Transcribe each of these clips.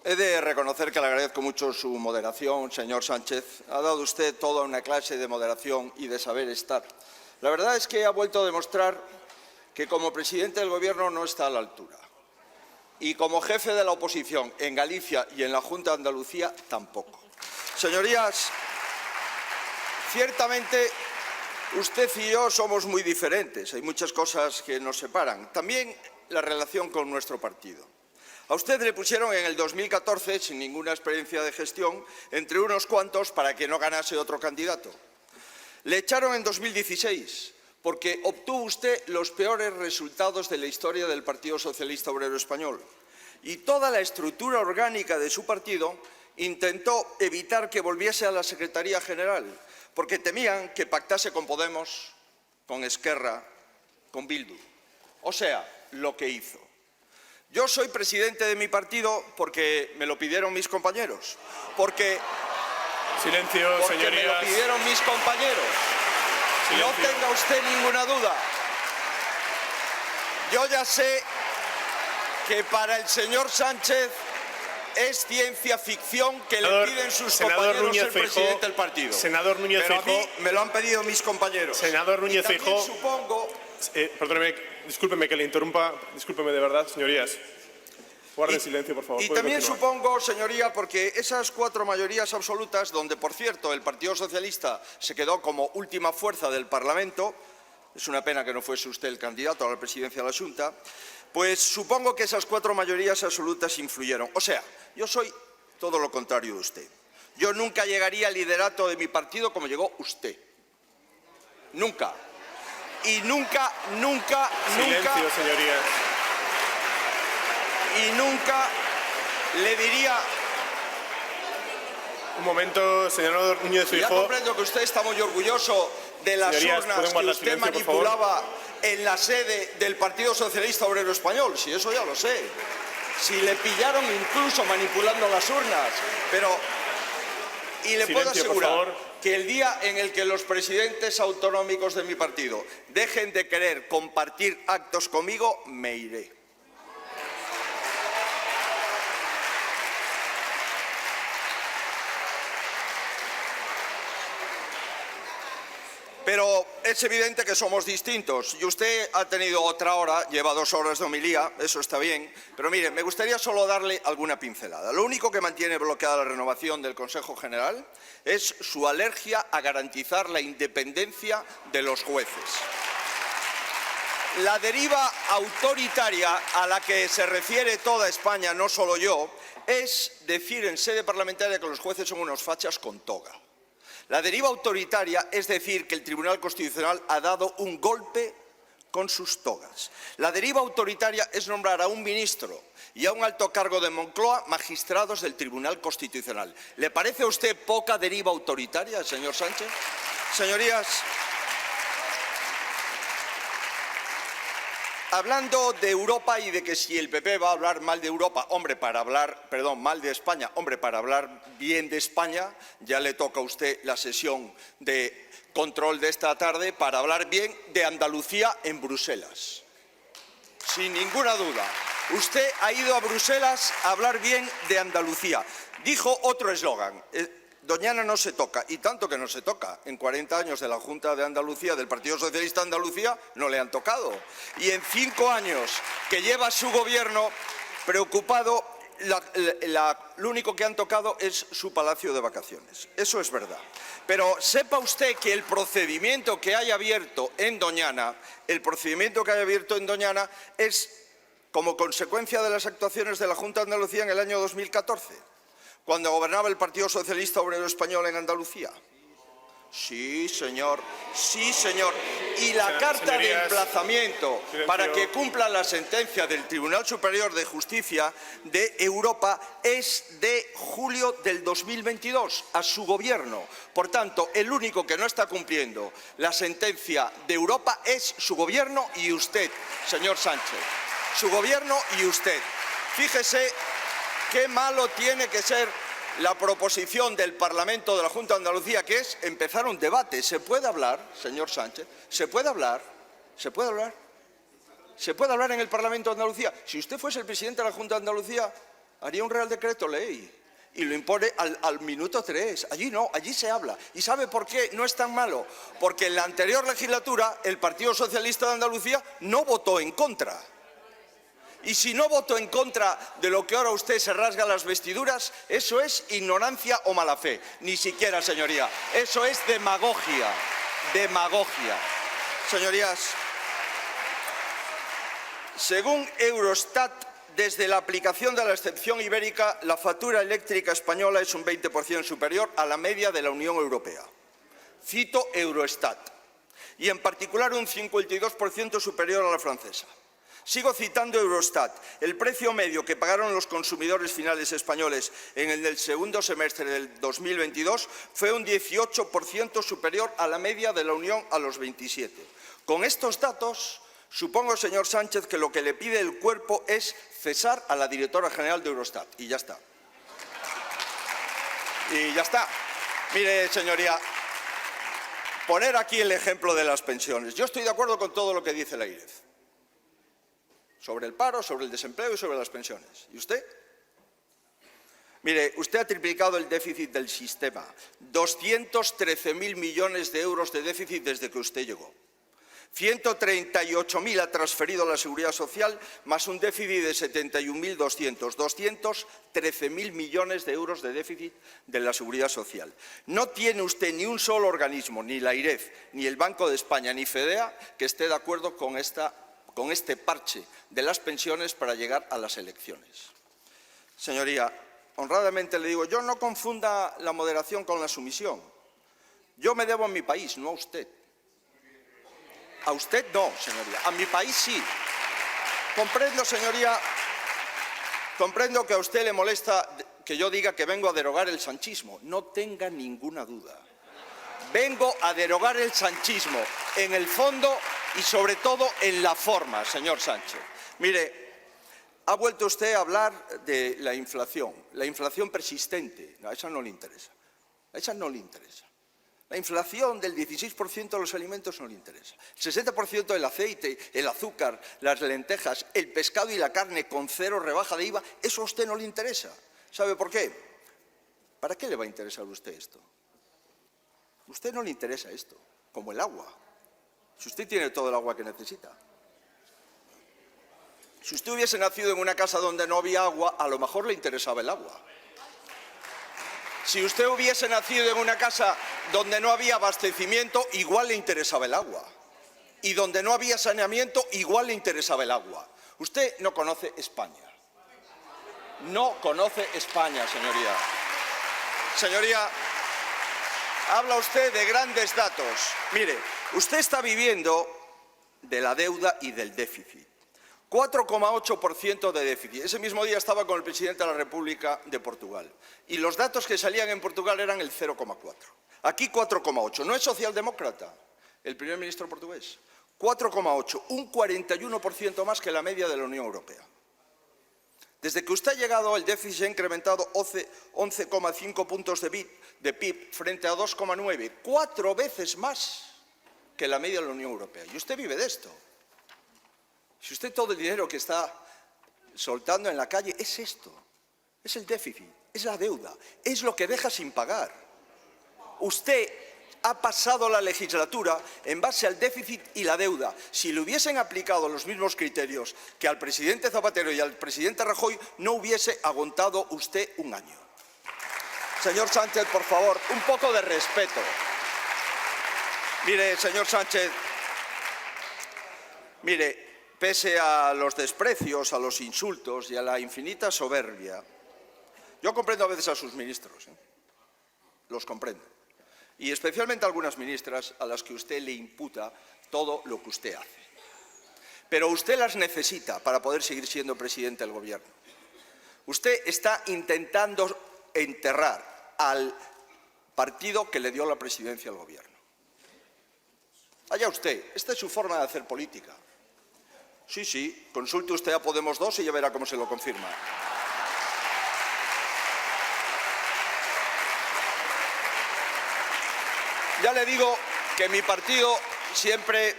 He de reconocer que le agradezco mucho su moderación, señor Sánchez. Ha dado usted toda una clase de moderación y de saber estar. La verdad es que ha vuelto a demostrar que como presidente del Gobierno no está a la altura. Y como jefe de la oposición en Galicia y en la Junta de Andalucía tampoco. Señorías, ciertamente usted y yo somos muy diferentes. Hay muchas cosas que nos separan. También la relación con nuestro partido. A usted le pusieron en el 2014, sin ninguna experiencia de gestión, entre unos cuantos para que no ganase otro candidato. Le echaron en 2016 porque obtuvo usted los peores resultados de la historia del Partido Socialista Obrero Español. Y toda la estructura orgánica de su partido intentó evitar que volviese a la Secretaría General, porque temían que pactase con Podemos, con Esquerra, con Bildu. O sea, lo que hizo. Yo soy presidente de mi partido porque me lo pidieron mis compañeros. Silencio, señorías. Me lo pidieron mis compañeros. Silencio. No tenga usted ninguna duda. Yo ya sé que para el señor Sánchez es ciencia ficción que le piden sus compañeros ser presidente del partido. Senador Núñez Pero Feijóo. a mí me lo han pedido mis compañeros. Senador Núñez Feijóo. Supongo. Perdóneme, discúlpeme que le interrumpa. Discúlpeme de verdad, señorías. Guarden silencio, por favor. Y Puede también continuar. supongo, señoría, porque esas 4 mayorías absolutas, donde, por cierto, el Partido Socialista se quedó como última fuerza del Parlamento, es una pena que no fuese usted el candidato a la presidencia de la Xunta, pues supongo que esas 4 mayorías absolutas influyeron. O sea, yo soy todo lo contrario de usted. Yo nunca llegaría al liderato de mi partido como llegó usted. Nunca. Y nunca, Silencio, señorías. y nunca le diría. Un momento, senador Núñez Ya Feijóo. comprendo que usted está muy orgulloso de las Señorías, urnas ¿pueden que guardar usted silencio, por favor? manipulaba en la sede del Partido Socialista Obrero Español. Si eso ya lo sé. Si le pillaron incluso manipulando las urnas. Y le puedo Silencio, por asegurar favor. que el día en el que los presidentes autonómicos de mi partido dejen de querer compartir actos conmigo, me iré. Pero es evidente que somos distintos y usted ha tenido otra hora, lleva 2 horas de homilía, eso está bien, pero mire, me gustaría solo darle alguna pincelada. Lo único que mantiene bloqueada la renovación del Consejo General es su alergia a garantizar la independencia de los jueces. La deriva autoritaria a la que se refiere toda España, no solo yo, es decir en sede parlamentaria que los jueces son unos fachas con toga. La deriva autoritaria es decir que el Tribunal Constitucional ha dado un golpe con sus togas. La deriva autoritaria es nombrar a un ministro y a un alto cargo de Moncloa magistrados del Tribunal Constitucional. ¿Le parece a usted poca deriva autoritaria, señor Sánchez? Señorías, hablando de Europa y de que si el PP va a hablar mal de Europa, mal de España, para hablar bien de España, ya le toca a usted la sesión de control de esta tarde para hablar bien de Andalucía en Bruselas. Sin ninguna duda. Usted ha ido a Bruselas a hablar bien de Andalucía. Dijo otro eslogan. Doñana no se toca, y tanto que no se toca. En 40 años de la Junta de Andalucía, del Partido Socialista de Andalucía, no le han tocado. Y en 5 años que lleva su gobierno preocupado, lo único que han tocado es su palacio de vacaciones. Eso es verdad. Pero sepa usted que el procedimiento que haya abierto en Doñana, es como consecuencia de las actuaciones de la Junta de Andalucía en el año 2014. Cuando gobernaba el Partido Socialista Obrero Español en Andalucía. Sí, señor. Sí, señor. Y la carta de emplazamiento para que cumpla la sentencia del Tribunal Superior de Justicia de Europa es de julio del 2022, a su gobierno. Por tanto, el único que no está cumpliendo la sentencia de Europa es su gobierno y usted, señor Sánchez. Su gobierno y usted. Fíjese qué malo tiene que ser la proposición del Parlamento de la Junta de Andalucía, que es empezar un debate. ¿Se puede hablar, señor Sánchez? ¿Se puede hablar? ¿Se puede hablar? ¿Se puede hablar en el Parlamento de Andalucía? Si usted fuese el presidente de la Junta de Andalucía, Haría un Real Decreto Ley y lo impone al minuto 3. Allí no, allí se habla. ¿Y sabe por qué no es tan malo? Porque en la anterior legislatura el Partido Socialista de Andalucía no votó en contra. Y si no votó en contra de lo que ahora usted se rasga las vestiduras, eso es ignorancia o mala fe. Ni siquiera, señoría. Eso es demagogia. Demagogia. Señorías, según Eurostat, desde la aplicación de la excepción ibérica, la factura eléctrica española es un 20% superior a la media de la Unión Europea. Cito Eurostat. Y en particular un 52% superior a la francesa. Sigo citando Eurostat. El precio medio que pagaron los consumidores finales españoles en el segundo semestre del 2022 fue un 18% superior a la media de la Unión a los 27. Con estos datos, supongo, señor Sánchez, que lo que le pide el cuerpo es cesar a la directora general de Eurostat. Y ya está. Y ya está. Mire, señoría, poner aquí el ejemplo de las pensiones. Yo estoy de acuerdo con todo lo que dice la IREF. Sobre el paro, sobre el desempleo y sobre las pensiones. ¿Y usted? Mire, usted ha triplicado el déficit del sistema. 213.000 millones de euros de déficit desde que usted llegó. 138.000 ha transferido a la Seguridad Social, más un déficit de 71.200. 213.000 millones de euros de déficit de la Seguridad Social. No tiene usted ni un solo organismo, ni la IREF, ni el Banco de España, ni FEDEA, que esté de acuerdo con este parche de las pensiones para llegar a las elecciones. Señoría, honradamente le digo, yo no confunda la moderación con la sumisión. Yo me debo a mi país, no a usted. A usted no, señoría. A mi país sí. Comprendo, señoría, comprendo que a usted le molesta que yo diga que vengo a derogar el sanchismo. No tenga ninguna duda. Vengo a derogar el sanchismo en el fondo y sobre todo en la forma, señor Sánchez. Mire, ha vuelto usted a hablar de la inflación persistente. No, esa no le interesa. Esa no le interesa. La inflación del 16% de los alimentos no le interesa. El 60% del aceite, el azúcar, las lentejas, el pescado y la carne con 0 rebaja de IVA, eso a usted no le interesa. ¿Sabe por qué? ¿Para qué le va a interesar a usted esto? A usted no le interesa esto, como el agua. Si usted tiene todo el agua que necesita. Si usted hubiese nacido en una casa donde no había agua, a lo mejor le interesaba el agua. Si usted hubiese nacido en una casa donde no había abastecimiento, igual le interesaba el agua. Y donde no había saneamiento, igual le interesaba el agua. Usted no conoce España. No conoce España, señoría. Señoría, habla usted de grandes datos. Mire, usted está viviendo de la deuda y del déficit. 4,8% de déficit. Ese mismo día estaba con el presidente de la República de Portugal. Y los datos que salían en Portugal eran el 0,4. Aquí 4,8. ¿No es socialdemócrata el primer ministro portugués? 4,8. Un 41% más que la media de la Unión Europea. Desde que usted ha llegado, el déficit se ha incrementado 11,5 puntos de PIB frente a 2,9. 4 veces más que la media de la Unión Europea. Y usted vive de esto. Si usted todo el dinero que está soltando en la calle es esto, es el déficit, es la deuda, es lo que deja sin pagar. Usted ha pasado la legislatura en base al déficit y la deuda. Si le hubiesen aplicado los mismos criterios que al presidente Zapatero y al presidente Rajoy, no hubiese aguantado usted un año. Señor Sánchez, por favor, un poco de respeto. Mire, señor Sánchez, mire, pese a los desprecios, a los insultos y a la infinita soberbia, yo comprendo a veces a sus ministros, los comprendo, y especialmente a algunas ministras a las que usted le imputa todo lo que usted hace. Pero usted las necesita para poder seguir siendo presidente del Gobierno. Usted está intentando enterrar al partido que le dio la presidencia al Gobierno. Allá usted, esta es su forma de hacer política. Sí, sí, consulte usted a Podemos 2 y ya verá cómo se lo confirma. Ya le digo que mi partido siempre...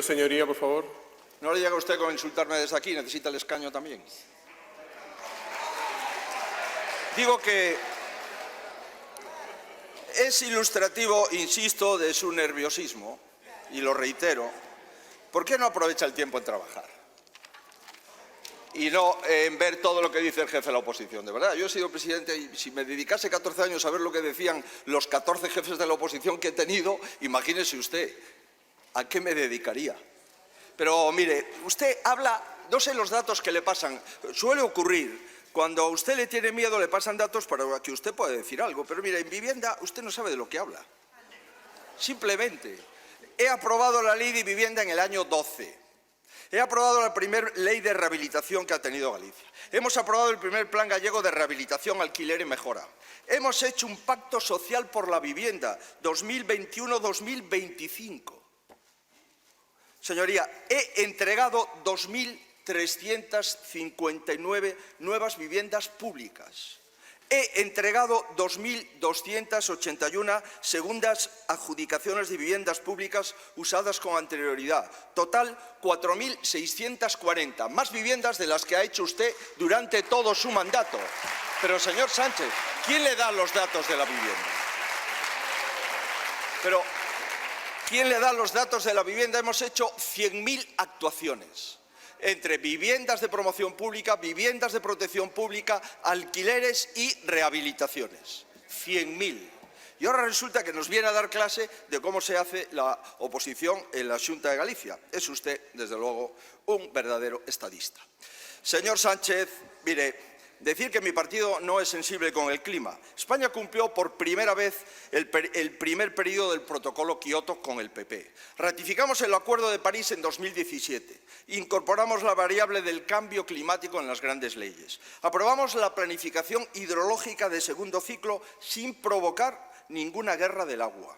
Señoría, por favor. No le llega a usted con insultarme desde aquí, necesita el escaño también. Digo que es ilustrativo, insisto, de su nerviosismo, y lo reitero. ¿Por qué no aprovecha el tiempo en trabajar? Y no en ver todo lo que dice el jefe de la oposición. De verdad, yo he sido presidente y si me dedicase 14 años a ver lo que decían los 14 jefes de la oposición que he tenido, imagínese usted, ¿a qué me dedicaría? Pero mire, usted habla, no sé los datos que le pasan, suele ocurrir. Cuando a usted le tiene miedo le pasan datos para que usted pueda decir algo. Pero mire, en vivienda usted no sabe de lo que habla. Simplemente, he aprobado la ley de vivienda en el año 12. He aprobado la primera ley de rehabilitación que ha tenido Galicia. Hemos aprobado el primer plan gallego de rehabilitación, alquiler y mejora. Hemos hecho un pacto social por la vivienda 2021-2025. Señoría, he entregado 2.359 nuevas viviendas públicas. He entregado 2.281 segundas adjudicaciones de viviendas públicas usadas con anterioridad. Total, 4.640. Más viviendas de las que ha hecho usted durante todo su mandato. Pero, señor Sánchez, ¿quién le da los datos de la vivienda? Pero, ¿quién le da los datos de la vivienda? Hemos hecho 100.000 actuaciones. Entre viviendas de promoción pública, viviendas de protección pública, alquileres y rehabilitaciones. 100.000. Y ahora resulta que nos viene a dar clase de cómo se hace la oposición en la Xunta de Galicia. Es usted, desde luego, un verdadero estadista. Señor Sánchez, mire, decir que mi partido no es sensible con el clima. España cumplió por primera vez el primer periodo del protocolo Kioto con el PP. Ratificamos el Acuerdo de París en 2017. Incorporamos la variable del cambio climático en las grandes leyes. Aprobamos la planificación hidrológica de segundo ciclo sin provocar ninguna guerra del agua.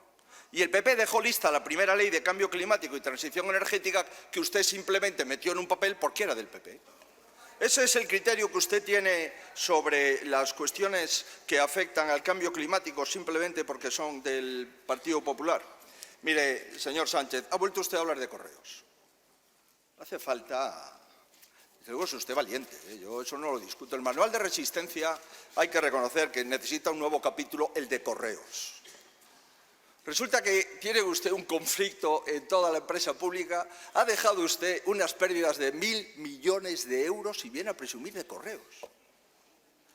Y el PP dejó lista la primera ley de cambio climático y transición energética que usted simplemente metió en un papel porque era del PP. Ese es el criterio que usted tiene sobre las cuestiones que afectan al cambio climático simplemente porque son del Partido Popular. Mire, señor Sánchez, ha vuelto usted a hablar de correos. Hace falta... Luego es usted valiente, yo eso no lo discuto. El manual de resistencia hay que reconocer que necesita un nuevo capítulo, el de correos. Resulta que tiene usted un conflicto en toda la empresa pública, ha dejado usted unas pérdidas de 1.000 millones de euros y viene a presumir de correos.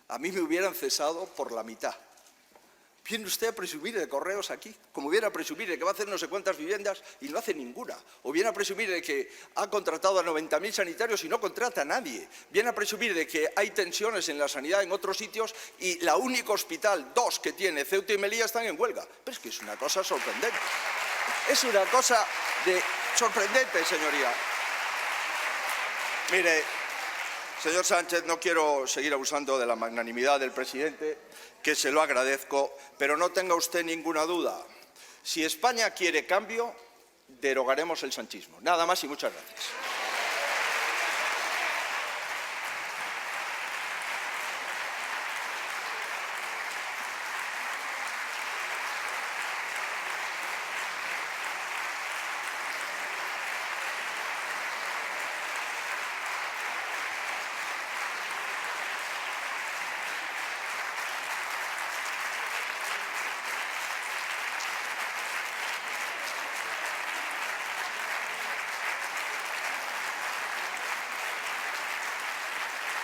A mí me hubieran cesado por la mitad. Viene usted a presumir de correos aquí, como viene a presumir de que va a hacer no sé cuántas viviendas y no hace ninguna. O viene a presumir de que ha contratado a 90.000 sanitarios y no contrata a nadie. Viene a presumir de que hay tensiones en la sanidad en otros sitios y la única hospital, dos que tiene, Ceuta y Melilla, están en huelga. Pero es que es una cosa sorprendente. Es una cosa sorprendente, señoría. Mire, señor Sánchez, no quiero seguir abusando de la magnanimidad del presidente, que se lo agradezco, pero no tenga usted ninguna duda. Si España quiere cambio, derogaremos el sanchismo. Nada más y muchas gracias.